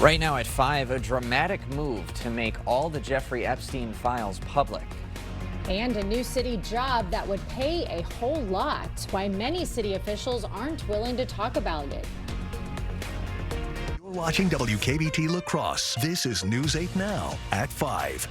Right now at 5, a dramatic move to make all the Jeffrey Epstein files public. And a new city job that would pay a whole lot. Why many city officials aren't willing to talk about it. You're watching WKBT La Crosse. This is News 8 Now at 5.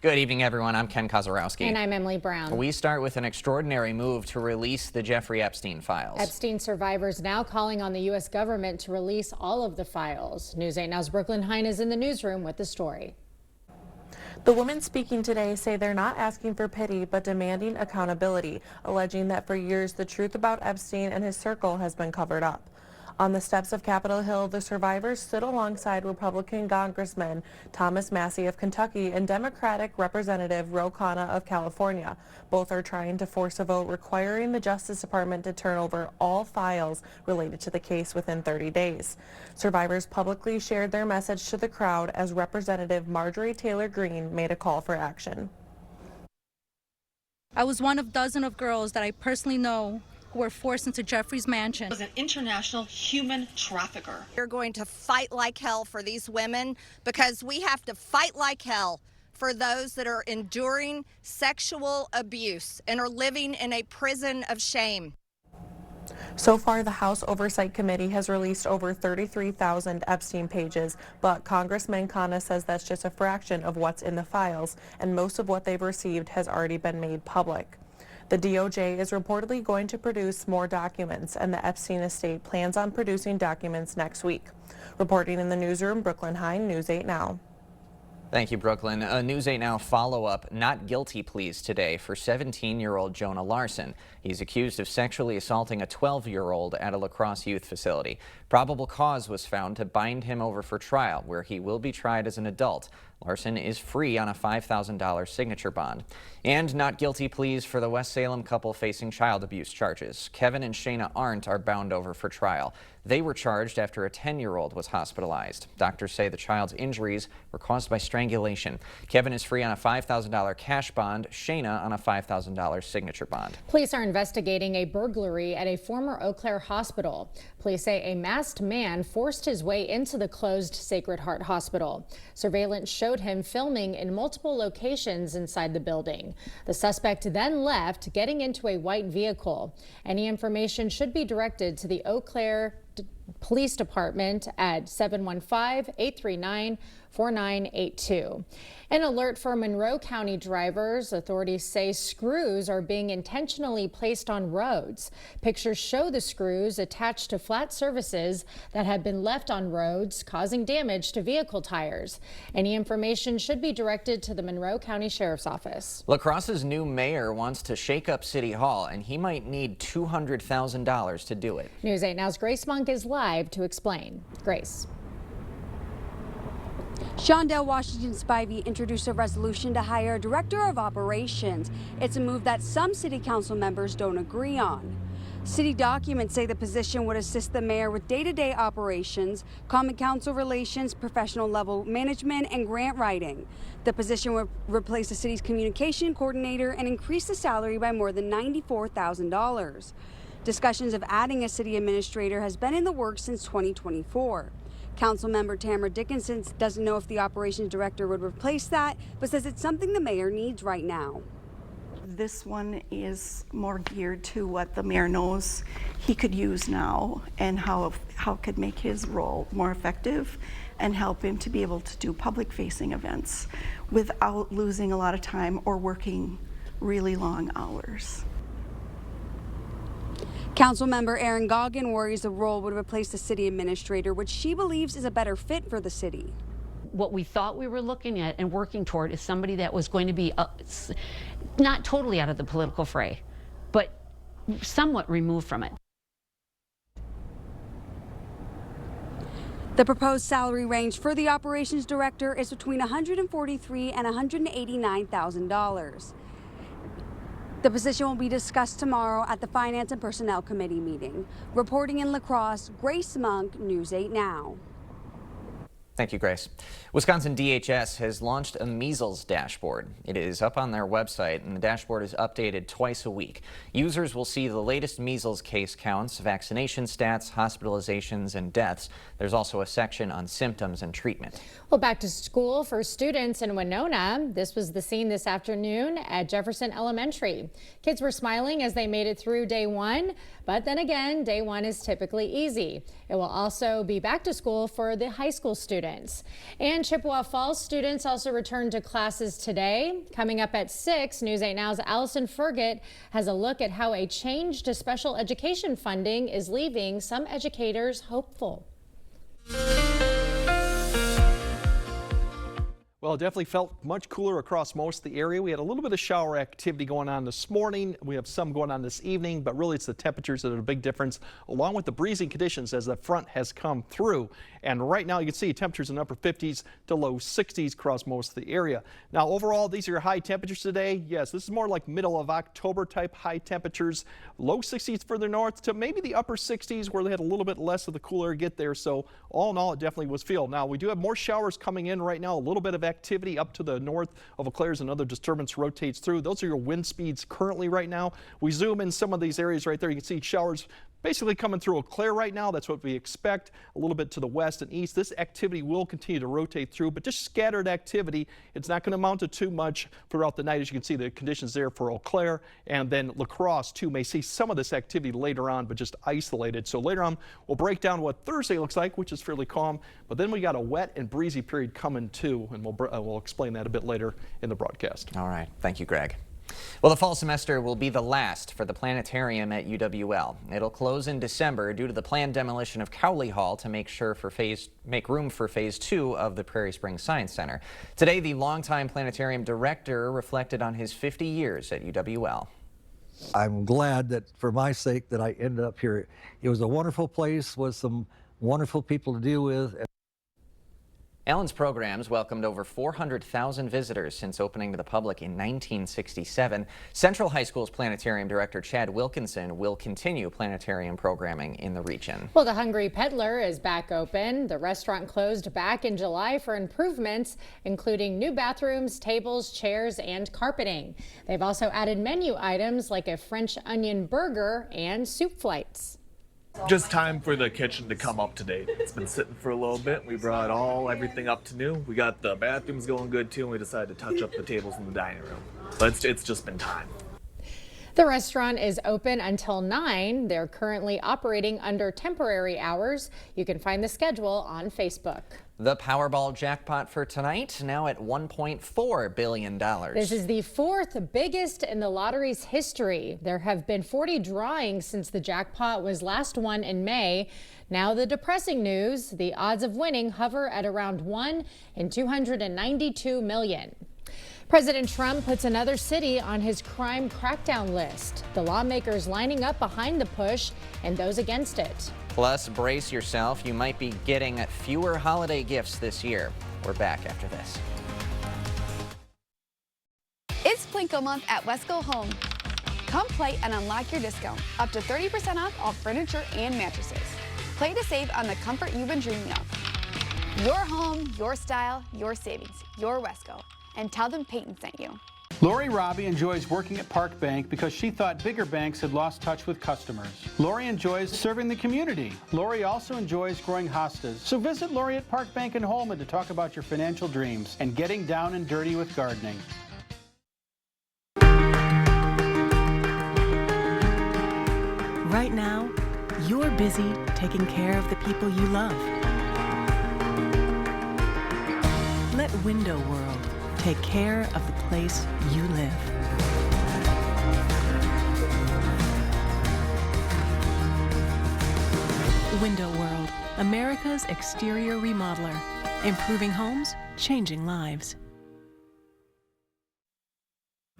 Good evening, everyone. I'm Ken Kozarowski. And I'm Emily Brown. We start with an extraordinary move to release the Jeffrey Epstein files. Epstein survivors now calling on the U.S. government to release all of the files. News 8 Now's Brooklyn Hein is in the newsroom with the story. The women speaking today say they're not asking for pity, but demanding accountability, alleging that for years the truth about Epstein and his circle has been covered up. On the steps of Capitol Hill, the survivors stood alongside Republican Congressman Thomas Massie of Kentucky and Democratic Representative Ro Khanna of California. Both are trying to force a vote requiring the Justice Department to turn over all files related to the case within 30 days. Survivors publicly shared their message to the crowd as Representative Marjorie Taylor Greene made a call for action. I was one of dozens of girls that I personally know who were forced into Jeffrey's mansion. He was an international human trafficker. We're going to fight like hell for these women because we have to fight like hell for those that are enduring sexual abuse and are living in a prison of shame. So far, the House Oversight Committee has released over 33,000 Epstein pages, but Congressman Khanna says that's just a fraction of what's in the files, and most of what they've received has already been made public. The DOJ is reportedly going to produce more documents, and the Epstein estate plans on producing documents next week. Reporting in the newsroom, Brooklyn Hein, News 8 Now. Thank you, Brooklyn. A News 8 Now follow-up not guilty pleas today for 17-year-old Jonah Larson. He's accused of sexually assaulting a 12-year-old at a La Crosse youth facility. Probable cause was found to bind him over for trial, where he will be tried as an adult. Larson is free on a $5,000 signature bond. And not guilty pleas for the West Salem couple facing child abuse charges. Kevin and Shayna Arndt are bound over for trial. They were charged after a 10-year-old was hospitalized. Doctors say the child's injuries were caused by strangulation. Kevin is free on a $5,000 cash bond, Shayna on a $5,000 signature bond. Police are investigating a burglary at a former Eau Claire hospital. Police say a masked man forced his way into the closed Sacred Heart Hospital. Surveillance showed him filming in multiple locations inside the building. The suspect then left, getting into a white vehicle. Any information should be directed to the Eau Claire Police Department at 715-839-4982. An alert for Monroe County drivers. Authorities say screws are being intentionally placed on roads. Pictures show the screws attached to flat surfaces that have been left on roads, causing damage to vehicle tires. Any information should be directed to the Monroe County Sheriff's Office. La Crosse's new mayor wants to shake up City Hall, and he might need $200,000 to do it. News 8 Now's Grace Monk is live to explain. Grace. Shondell Washington Spivey introduced a resolution to hire a director of operations. It's a move that some city council members don't agree on. City documents say the position would assist the mayor with day-to-day operations, common council relations, professional level management, and grant writing. The position would replace the city's communication coordinator and increase the salary by more than $94,000. Discussions of adding a city administrator has been in the works since 2024. Councilmember Tamara Dickinson doesn't know if the operations director would replace that, but says it's something the mayor needs right now. This one is more geared to what the mayor knows he could use now and how it could make his role more effective and help him to be able to do public-facing events without losing a lot of time or working really long hours. Councilmember Erin Goggin worries the role would replace the city administrator, which she believes is a better fit for the city. What we thought we were looking at and working toward is somebody that was going to be not totally out of the political fray, but somewhat removed from it. The proposed salary range for the operations director is between $143,000 and $189,000. The position will be discussed tomorrow at the Finance and Personnel Committee meeting. Reporting in La Crosse, Grace Monk, News 8 Now. Thank you, Grace. Wisconsin DHS has launched a measles dashboard. It is up on their website, and the dashboard is updated twice a week. Users will see the latest measles case counts, vaccination stats, hospitalizations, and deaths. There's also a section on symptoms and treatment. Well, back to school for students in Winona. This was the scene this afternoon at Jefferson Elementary. Kids were smiling as they made it through day one, but then again, day one is typically easy. It will also be back to school for the high school students. And Chippewa Falls students also returned to classes today. Coming up at 6, News 8 Now's Allison Fergit has a look at how a change to special education funding is leaving some educators hopeful. Well, it definitely felt much cooler across most of the area. We had a little bit of shower activity going on this morning. We have some going on this evening, but really it's the temperatures that are the big difference, along with the breezy conditions as the front has come through. And right now you can see temperatures in the upper 50s to low 60s across most of the area. Now overall, these are your high temperatures today. Yes, this is more like middle of October type high temperatures. Low 60s further north to maybe the upper 60s where they had a little bit less of the cooler get there. So all in all, it definitely was feel. Now we do have more showers coming in right now, a little bit of activity up to the north of Eau Claire as another disturbance rotates through. Those are your wind speeds currently right now. We zoom in some of these areas right there. You can see showers basically coming through Eau Claire right now. That's what we expect. A little bit to the west and east. This activity will continue to rotate through, but just scattered activity. It's not going to amount to too much throughout the night. As you can see, the conditions there for Eau Claire, and then La Crosse too may see some of this activity later on, but just isolated. So later on, we'll break down what Thursday looks like, which is fairly calm, but then we got a wet and breezy period coming too, and we'll explain that a bit later in the broadcast. All right. Thank you, Greg. Well, the fall semester will be the last for the planetarium at UWL. It'll close in December due to the planned demolition of Cowley Hall to make room for phase 2 of the Prairie Springs Science Center. Today, the longtime planetarium director reflected on his 50 years at UWL. I'm glad that for my sake that I ended up here. It was a wonderful place with some wonderful people to deal with. Allen's programs welcomed over 400,000 visitors since opening to the public in 1967. Central High School's planetarium director Chad Wilkinson will continue planetarium programming in the region. Well, the Hungry Peddler is back open. The restaurant closed back in July for improvements, including new bathrooms, tables, chairs, and carpeting. They've also added menu items like a French onion burger and soup flights. Just time for the kitchen to come up to date. It's been sitting for a little bit. We brought everything up to new. We got the bathrooms going good too, and we decided to touch up the tables in the dining room. But it's just been time. The restaurant is open until 9. They're currently operating under temporary hours. You can find the schedule on Facebook. The Powerball jackpot for tonight, now at $1.4 billion. This is the 4th biggest in the lottery's history. There have been 40 drawings since the jackpot was last won in May. Now the depressing news, the odds of winning hover at around 1 in 292 million. President Trump puts another city on his crime crackdown list. The lawmakers lining up behind the push and those against it. Plus, brace yourself. You might be getting fewer holiday gifts this year. We're back after this. It's Plinko month at Wesco Home. Come play and unlock your discount. Up to 30% off all furniture and mattresses. Play to save on the comfort you've been dreaming of. Your home, your style, your savings, your Wesco. And tell them Peyton sent you. Lori Robbie enjoys working at Park Bank because she thought bigger banks had lost touch with customers. Lori enjoys serving the community. Lori also enjoys growing hostas. So visit Lori at Park Bank in Holman to talk about your financial dreams and getting down and dirty with gardening. Right now, you're busy taking care of the people you love. Let Window World take care of the place you live. Window World, America's exterior remodeler. Improving homes, changing lives.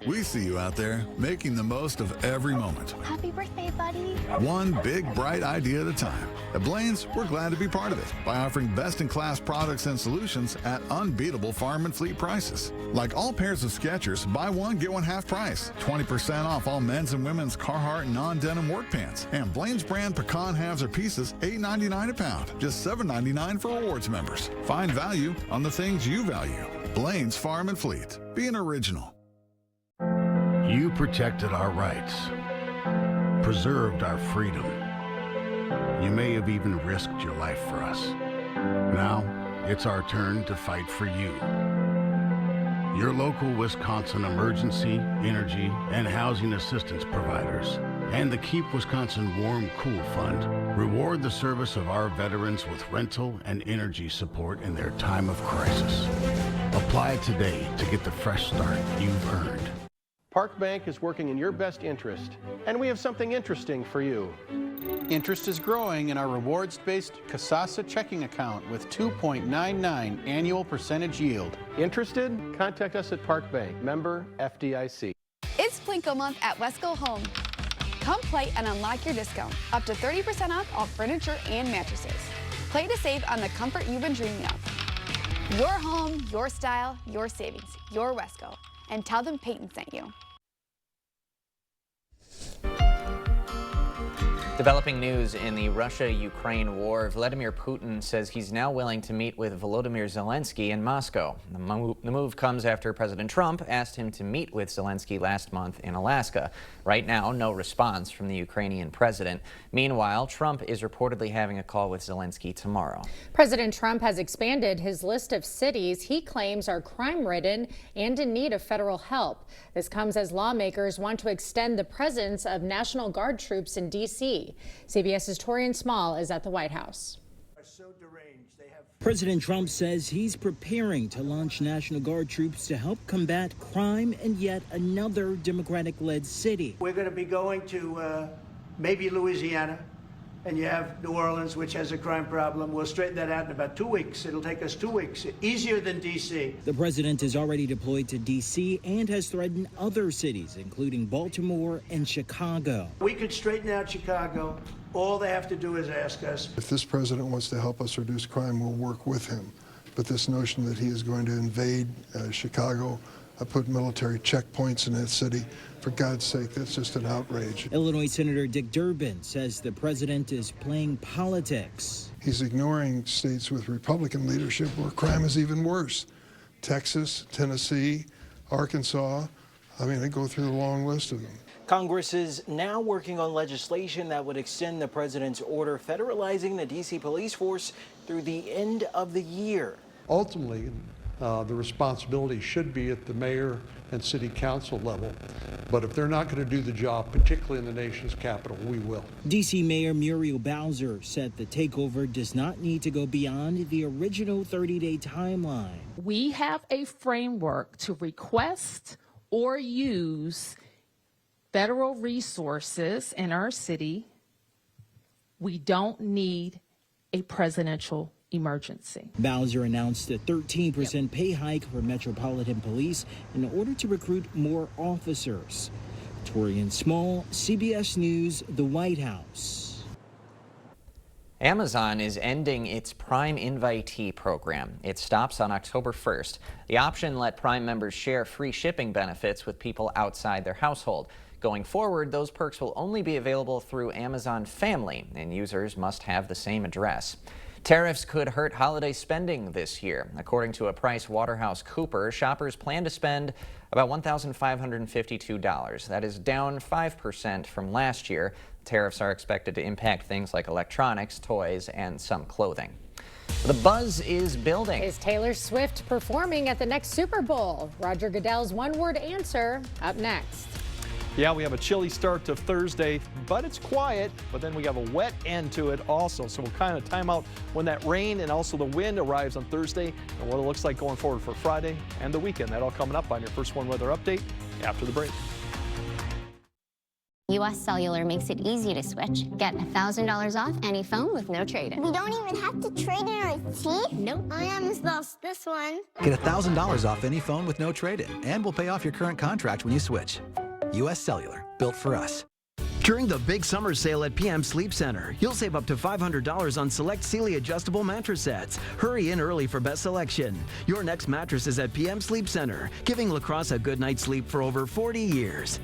We see you out there making the most of every moment. Happy birthday, buddy. One big, bright idea at a time. At Blaine's, we're glad to be part of it by offering best-in-class products and solutions at unbeatable farm and fleet prices. Like all pairs of Skechers, buy one, get one half price. 20% off all men's and women's Carhartt non-denim work pants. And Blaine's brand pecan halves or pieces, $8.99 a pound. Just $7.99 for rewards members. Find value on the things you value. Blaine's Farm and Fleet. Be an original. You protected our rights, preserved our freedom. You may have even risked your life for us. Now, it's our turn to fight for you. Your local Wisconsin emergency, energy, and housing assistance providers and the Keep Wisconsin Warm Cool Fund reward the service of our veterans with rental and energy support in their time of crisis. Apply today to get the fresh start you've earned. Park Bank is working in your best interest, and we have something interesting for you. Interest is growing in our rewards-based Kasasa checking account with 2.99 annual percentage yield. Interested? Contact us at Park Bank, member FDIC. It's Plinko month at Wesco Home. Come play and unlock your discount. Up to 30% off all furniture and mattresses. Play to save on the comfort you've been dreaming of. Your home, your style, your savings, your Wesco. And tell them Peyton sent you. Developing news in the Russia-Ukraine war, Vladimir Putin says he's now willing to meet with Volodymyr Zelensky in Moscow. The move comes after President Trump asked him to meet with Zelensky last month in Alaska. Right now, no response from the Ukrainian president. Meanwhile, Trump is reportedly having a call with Zelensky tomorrow. President Trump has expanded his list of cities he claims are crime-ridden and in need of federal help. This comes as lawmakers want to extend the presence of National Guard troops in D.C. CBS's Torian Small is at the White House. President Trump says he's preparing to launch National Guard troops to help combat crime in yet another Democratic-led city. We're going to be going to maybe Louisiana, and you have New Orleans, which has a crime problem. We'll straighten that out in about 2 weeks. It'll take us 2 weeks, easier than D.C. The president is already deployed to D.C. and has threatened other cities, including Baltimore and Chicago. We could straighten out Chicago. All they have to do is ask us. If this president wants to help us reduce crime, we'll work with him. But this notion that he is going to invade Chicago, put military checkpoints in that city, for God's sake, that's just an outrage. Illinois Senator Dick Durbin says the president is playing politics. He's ignoring states with Republican leadership where crime is even worse. Texas, Tennessee, Arkansas. I mean, I go through the long list of them. Congress is now working on legislation that would extend the president's order federalizing the D.C. police force through the end of the year. Ultimately, the responsibility should be at the mayor and city council level. But if they're not going to do the job, particularly in the nation's capital, we will. D.C. Mayor Muriel Bowser said the takeover does not need to go beyond the original 30-day timeline. We have a framework to request or use federal resources in our city. We don't need a presidential emergency. Bowser announced a 13% pay hike for Metropolitan Police in order to recruit more officers. Torian Small, CBS News, the White House. Amazon is ending its Prime Invitee program. It stops on October 1st. The option let Prime members share free shipping benefits with people outside their household. Going forward, those perks will only be available through Amazon Family, and users must have the same address. Tariffs could hurt holiday spending this year. According to a Price Waterhouse Cooper, shoppers plan to spend about $1,552. That is down 5% from last year. Tariffs are expected to impact things like electronics, toys, and some clothing. The buzz is building. Is Taylor Swift performing at the next Super Bowl? Roger Goodell's one-word answer up next. Yeah, we have a chilly start to Thursday, but it's quiet, but then we have a wet end to it also. So we'll kind of time out when that rain and also the wind arrives on Thursday and what it looks like going forward for Friday and the weekend. That all coming up on your First One Weather Update after the break. US Cellular makes it easy to switch. Get $1,000 off any phone with no trade-in. We don't even have to trade in our teeth? Nope. I almost lost this one. Get $1,000 off any phone with no trade-in, and we'll pay off your current contract when you switch. US Cellular, built for us. During the big summer sale at PM Sleep Center, you'll save up to $500 on select Sealy adjustable mattress sets. Hurry in early for best selection. Your next mattress is at PM Sleep Center, giving La Crosse a good night's sleep for over 40 years.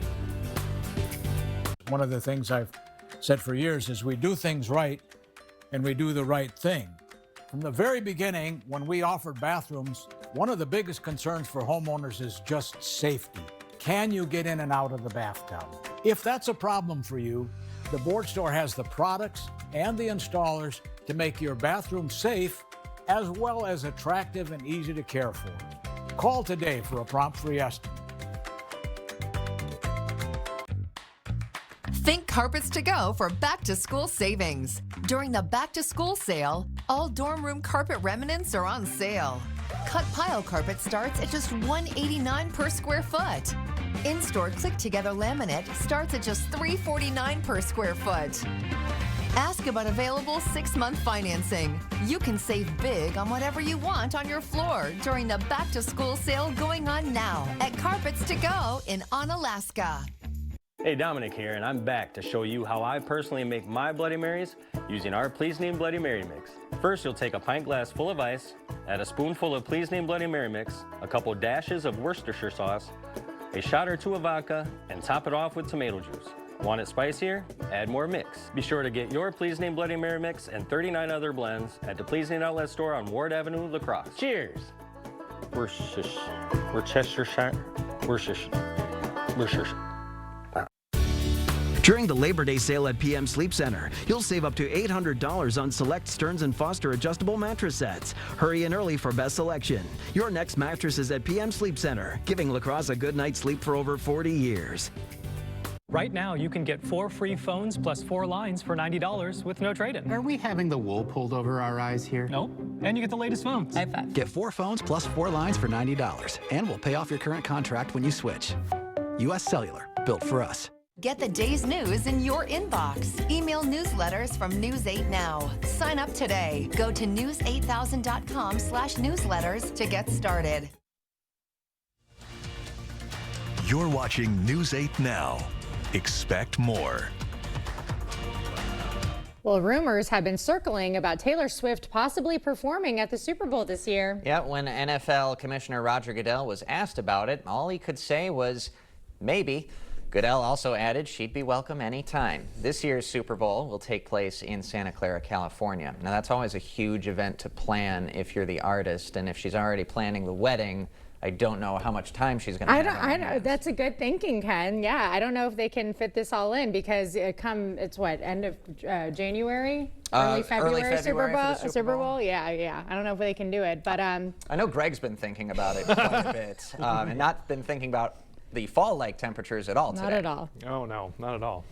One of the things I've said for years is we do things right and we do the right thing. From the very beginning, when we offered bathrooms, one of the biggest concerns for homeowners is just safety. Can you get in and out of the bathtub? If that's a problem for you, the Board Store has the products and the installers to make your bathroom safe as well as attractive and easy to care for. Call today for a prompt free estimate. Think Carpets to Go for back-to-school savings. During the back-to-school sale, all dorm room carpet remnants are on sale. Cut pile carpet starts at just $189 per square foot. In-store click-together laminate starts at just $349 per square foot. Ask about available 6-month financing. You can save big on whatever you want on your floor during the back-to-school sale going on now at Carpets to Go in Onalaska. Hey, Dominic here, and I'm back to show you how I personally make my Bloody Marys using our Please Name Bloody Mary mix. First, you'll take a pint glass full of ice, add a spoonful of Please Name Bloody Mary mix, a couple dashes of Worcestershire sauce, a shot or two of vodka, and top it off with tomato juice. Want it spicier? Add more mix. Be sure to get your Please Name Bloody Mary mix and 39 other blends at the Please Name Outlet Store on Ward Avenue, La Crosse. Cheers! Worcestershire. During the Labor Day sale at PM Sleep Center, you'll save up to $800 on select Stearns & Foster adjustable mattress sets. Hurry in early for best selection. Your next mattress is at PM Sleep Center, giving La Crosse a good night's sleep for over 40 years. Right now, you can get 4 free phones plus 4 lines for $90 with no trade-in. Are we having the wool pulled over our eyes here? No, and you get the latest phones. Get 4 phones plus 4 lines for $90, and we'll pay off your current contract when you switch. US Cellular, built for us. Get the day's news in your inbox. Email newsletters from News 8 Now. Sign up today. Go to news8000.com/newsletters to get started. You're watching News 8 Now. Expect more. Well, rumors have been circling about Taylor Swift possibly performing at the Super Bowl this year. Yeah, when NFL Commissioner Roger Goodell was asked about it, all he could say was maybe. Goodell also added she'd be welcome anytime. This year's Super Bowl will take place in Santa Clara, California. Now, that's always a huge event to plan if you're the artist, and if she's already planning the wedding, I don't know how much time she's going to have. I don't. That's a good thinking, Ken. Yeah, I don't know if they can fit this all in because it's what, end of January, early February Super Bowl. Yeah. I don't know if they can do it, but I know Greg's been thinking about it quite a bit, and not been thinking about the fall-like temperatures at all today. Not at all. Oh, no, not at all.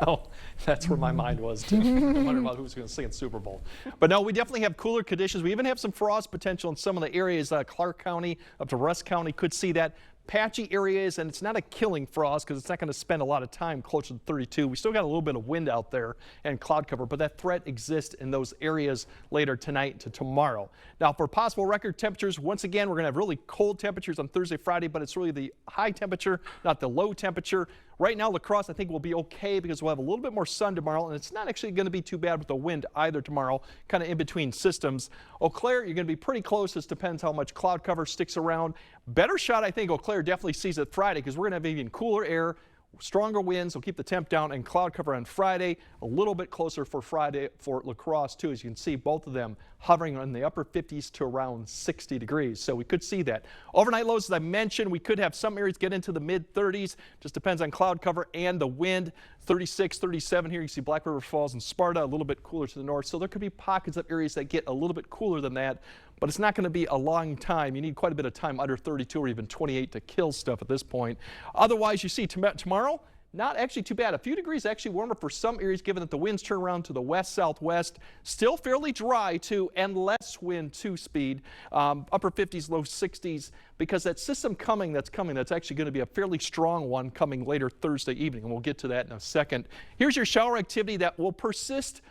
No, that's where my mind was too. I'm wondering about who's going to sing at Super Bowl. But no, we definitely have cooler conditions. We even have some frost potential in some of the areas. Clark County up to Rusk County could see that. Patchy areas, and it's not a killing frost because it's not going to spend a lot of time closer to 32. We still got a little bit of wind out there and cloud cover, but that threat exists in those areas later tonight to tomorrow. Now, for possible record temperatures, once again, we're going to have really cold temperatures on Thursday, Friday, but it's really the high temperature, not the low temperature. Right now, La Crosse, I think, will be okay because we'll have a little bit more sun tomorrow, and it's not actually going to be too bad with the wind either tomorrow, kind of in between systems. Eau Claire, you're going to be pretty close. This depends how much cloud cover sticks around. Better shot, I think, Eau Claire definitely sees it Friday because we're going to have even cooler air. Stronger winds will keep the temp down, and cloud cover on Friday. A little bit closer for Friday for La Crosse, too. As you can see, both of them hovering in the upper 50s to around 60 degrees. So we could see that. Overnight lows, as I mentioned, we could have some areas get into the mid-30s. Just depends on cloud cover and the wind. 36, 37 here. You see Black River Falls and Sparta, a little bit cooler to the north. So there could be pockets of areas that get a little bit cooler than that. But it's not going to be a long time. You need quite a bit of time under 32 or even 28 to kill stuff at this point. Otherwise, you see tomorrow, not actually too bad. A few degrees actually warmer for some areas, given that the winds turn around to the west-southwest. Still fairly dry, too, and less wind, too, speed. Upper 50s, low 60s, because that system that's actually going to be a fairly strong one coming later Thursday evening, and we'll get to that in a second. Here's your shower activity that will persist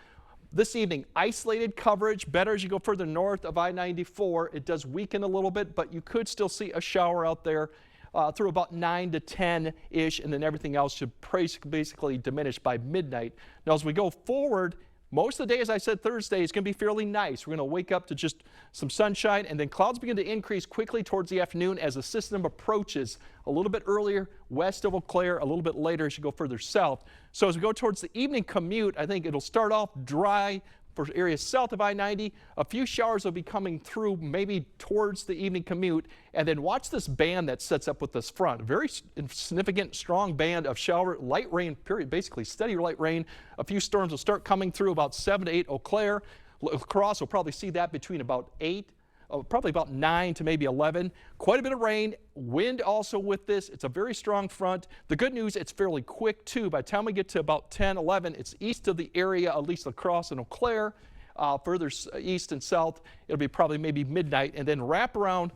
this evening. Isolated coverage, better as you go further north of I-94. It does weaken a little bit, but you could still see a shower out there through about 9 to 10-ish, and then everything else should basically diminish by midnight. Now, as we go forward, most of the day, as I said, Thursday is going to be fairly nice. We're going to wake up to just some sunshine, and then clouds begin to increase quickly towards the afternoon as the system approaches a little bit earlier west of Eau Claire, a little bit later as you go further south. So as we go towards the evening commute, I think it'll start off dry for areas south of I-90. A few showers will be coming through maybe towards the evening commute, and then watch this band that sets up with this front. A very significant, strong band of shower, light rain, period, basically steady light rain. A few storms will start coming through about 7 to 8 Eau Claire. La Crosse will probably see that between about 8, probably about 9 to maybe 11. Quite a bit of rain, wind also with this. It's a very strong front. The good news, it's fairly quick too. By the time we get to about 10, 11, it's east of the area, at least La Crosse and Eau Claire. Further east and south, it'll be probably maybe midnight, and then wrap around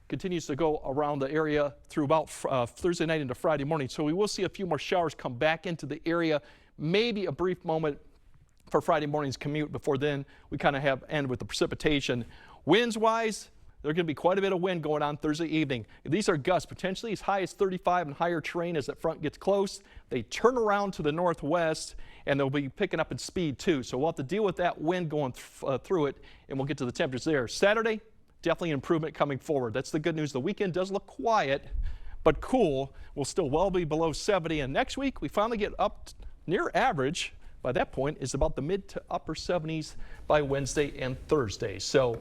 continues to go around the area through about Thursday night into Friday morning. So we will see a few more showers come back into the area, maybe a brief moment for Friday morning's commute. Before then, we kind of end with the precipitation. Winds-wise, there's going to be quite a bit of wind going on Thursday evening. These are gusts, potentially as high as 35 and higher terrain as that front gets close. They turn around to the northwest, and they'll be picking up in speed too. So we'll have to deal with that wind going through it, and we'll get to the temperatures there. Saturday, definitely an improvement coming forward. That's the good news. The weekend does look quiet, but cool. We'll still well be below 70. And next week, we finally get up near average. By that point, is about the mid to upper 70s by Wednesday and Thursday. So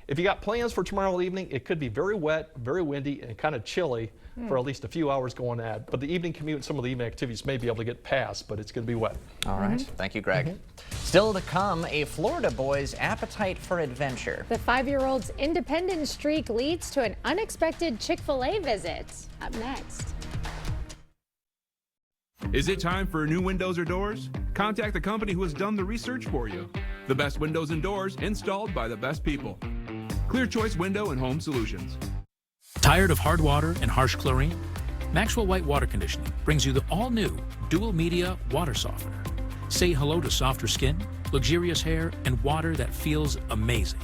if you got plans for tomorrow evening, it could be very wet, very windy, and kind of chilly for at least a few hours going on. But the evening commute and some of the evening activities may be able to get past, but it's going to be wet. All right. Thank you, Greg. Still to come, a Florida boy's appetite for adventure. The 5-year-old's independent streak leads to an unexpected Chick-fil-A visit. Up next. Is it time for new windows or doors? Contact the company who has done the research for you. The best windows and doors installed by the best people. Clear Choice Window and Home Solutions. Tired of hard water and harsh chlorine? Maxwell White Water Conditioning brings you the all-new dual media water softener. Say hello to softer skin, luxurious hair, and water that feels amazing.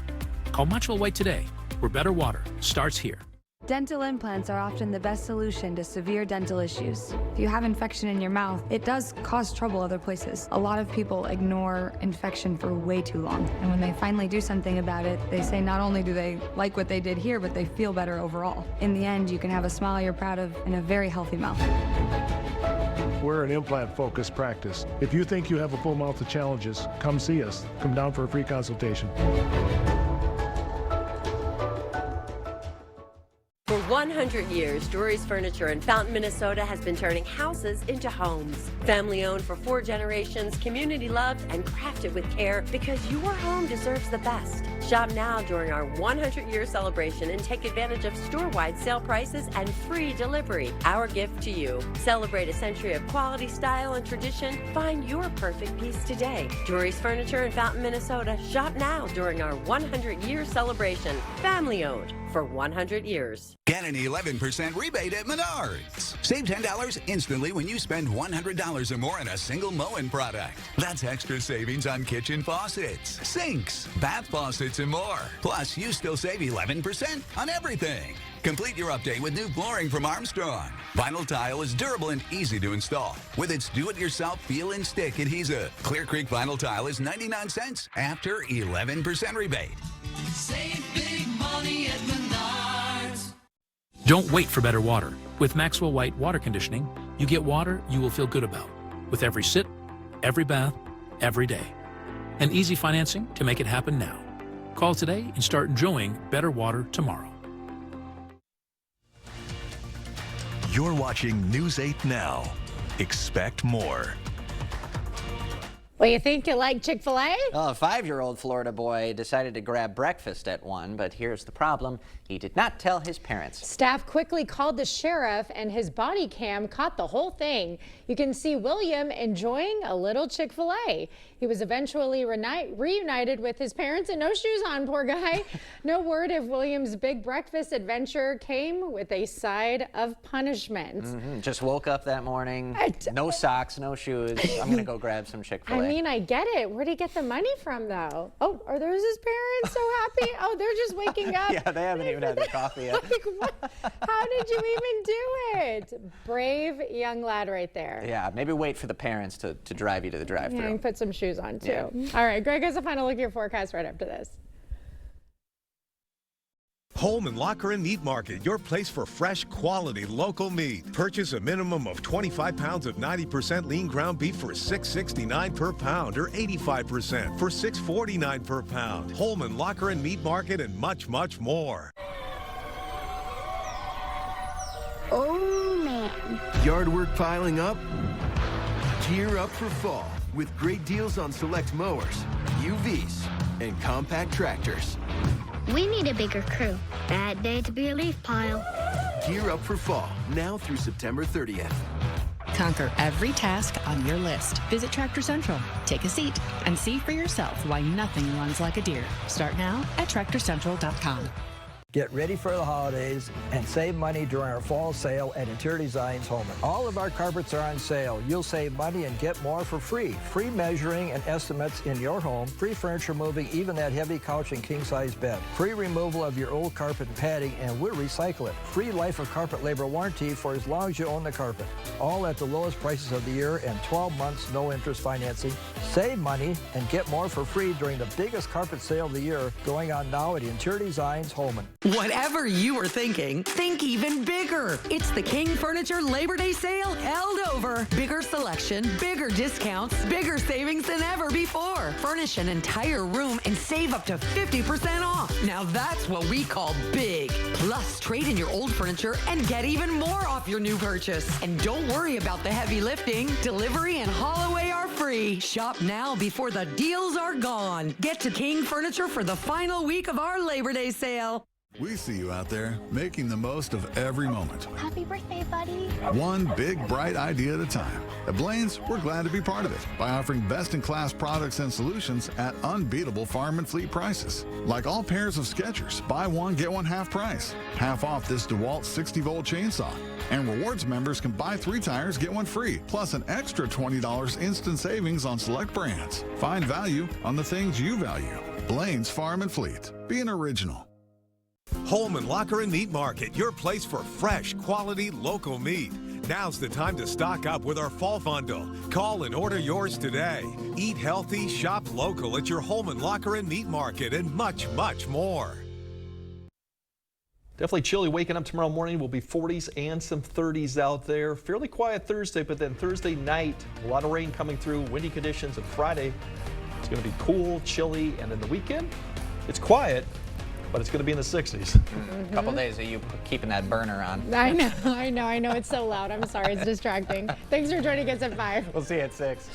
Call Maxwell White today, where better water starts here. Dental implants are often the best solution to severe dental issues. If you have infection in your mouth, it does cause trouble other places. A lot of people ignore infection for way too long. And when they finally do something about it, they say not only do they like what they did here, but they feel better overall. In the end, you can have a smile you're proud of and a very healthy mouth. We're an implant-focused practice. If you think you have a full mouth of challenges, come see us. Come down for a free consultation. For 100 years, Drury's Furniture in Fountain, Minnesota has been turning houses into homes. Family owned for 4 generations, community loved, and crafted with care because your home deserves the best. Shop now during our 100-year celebration and take advantage of store-wide sale prices and free delivery. Our gift to you. Celebrate a century of quality, style, and tradition. Find your perfect piece today. Drury's Furniture in Fountain, Minnesota. Shop now during our 100-year celebration. Family owned for 100 years. Get an 11% rebate at Menards. Save $10 instantly when you spend $100 or more on a single Moen product. That's extra savings on kitchen faucets, sinks, bath faucets, and more. Plus, you still save 11% on everything. Complete your update with new flooring from Armstrong. Vinyl tile is durable and easy to install with its do-it-yourself peel and stick adhesive. Clear Creek Vinyl Tile is 99 cents after 11% rebate. Save big money at Menards. Don't wait for better water. With Maxwell White Water Conditioning, you get water you will feel good about with every sip, every bath, every day. And easy financing to make it happen now. Call today and start enjoying better water tomorrow. You're watching News 8 Now. Expect more. Well, you think you like Chick-fil-A? Well, a 5-year-old Florida boy decided to grab breakfast at one, but here's the problem. He did not tell his parents. Staff quickly called the sheriff, and his body cam caught the whole thing. You can see William enjoying a little Chick-fil-A. He was eventually reunited with his parents and no shoes on, poor guy. No word if William's big breakfast adventure came with a side of punishment. Just woke up that morning, no socks, no shoes. I'm going to go grab some Chick-fil-A. I mean, I get it. Where'd he get the money from, though? Oh, are those his parents so happy? Oh, they're just waking up. Yeah, they haven't even had their coffee yet. Like, what? How did you even do it? Brave young lad right there. Yeah, maybe wait for the parents to drive you to the drive-thru. Yeah, and put some shoes on, too. Yeah. All right, Greg has a final look at your forecast right after this. Holman Locker and Meat Market, your place for fresh, quality, local meat. Purchase a minimum of 25 pounds of 90% lean ground beef for $6.69 per pound or 85% for $6.49 per pound. Holman Locker and Meat Market and much, much more. Oh, man. Yard work piling up? Gear up for fall with great deals on select mowers, UVs, and compact tractors. We need a bigger crew. Bad day to be a leaf pile. Gear up for fall, now through September 30th. Conquer every task on your list. Visit Tractor Central, take a seat, and see for yourself why nothing runs like a deer. Start now at TractorCentral.com. Get ready for the holidays and save money during our fall sale at Interior Designs Holman. All of our carpets are on sale. You'll save money and get more for free. Free measuring and estimates in your home. Free furniture moving, even that heavy couch and king-size bed. Free removal of your old carpet and padding, and we'll recycle it. Free life of carpet labor warranty for as long as you own the carpet. All at the lowest prices of the year and 12 months no interest financing. Save money and get more for free during the biggest carpet sale of the year going on now at Interior Designs Holman. Whatever you were thinking, think even bigger. It's the King Furniture Labor Day sale held over. Bigger selection, bigger discounts, bigger savings than ever before. Furnish an entire room and save up to 50% off. Now that's what we call big. Plus, trade in your old furniture and get even more off your new purchase. And don't worry about the heavy lifting. Delivery and haul away are free. Shop now before the deals are gone. Get to King Furniture for the final week of our Labor Day sale. We see you out there making the most of every moment. Happy birthday, buddy. One big, bright idea at a time. At Blaine's, we're glad to be part of it by offering best-in-class products and solutions at unbeatable farm and fleet prices. Like all pairs of Skechers, buy one, get one half price. Half off this DeWalt 60-volt chainsaw. And rewards members can buy 3 tires, get one free, plus an extra $20 instant savings on select brands. Find value on the things you value. Blaine's Farm and Fleet. Be an original. Holman Locker and Meat Market, your place for fresh, quality, local meat. Now's the time to stock up with our fall bundle. Call and order yours today. Eat healthy, shop local at your Holman Locker and Meat Market, and much, much more. Definitely chilly waking up tomorrow morning. Will be 40s and some 30s out there. Fairly quiet Thursday, but then Thursday night, a lot of rain coming through, windy conditions, and Friday it's going to be cool, chilly, and then the weekend, it's quiet, but it's going to be in the 60s. A couple days of you keeping that burner on. I know. It's so loud. I'm sorry. It's distracting. Thanks for joining us at 5. We'll see you at 6.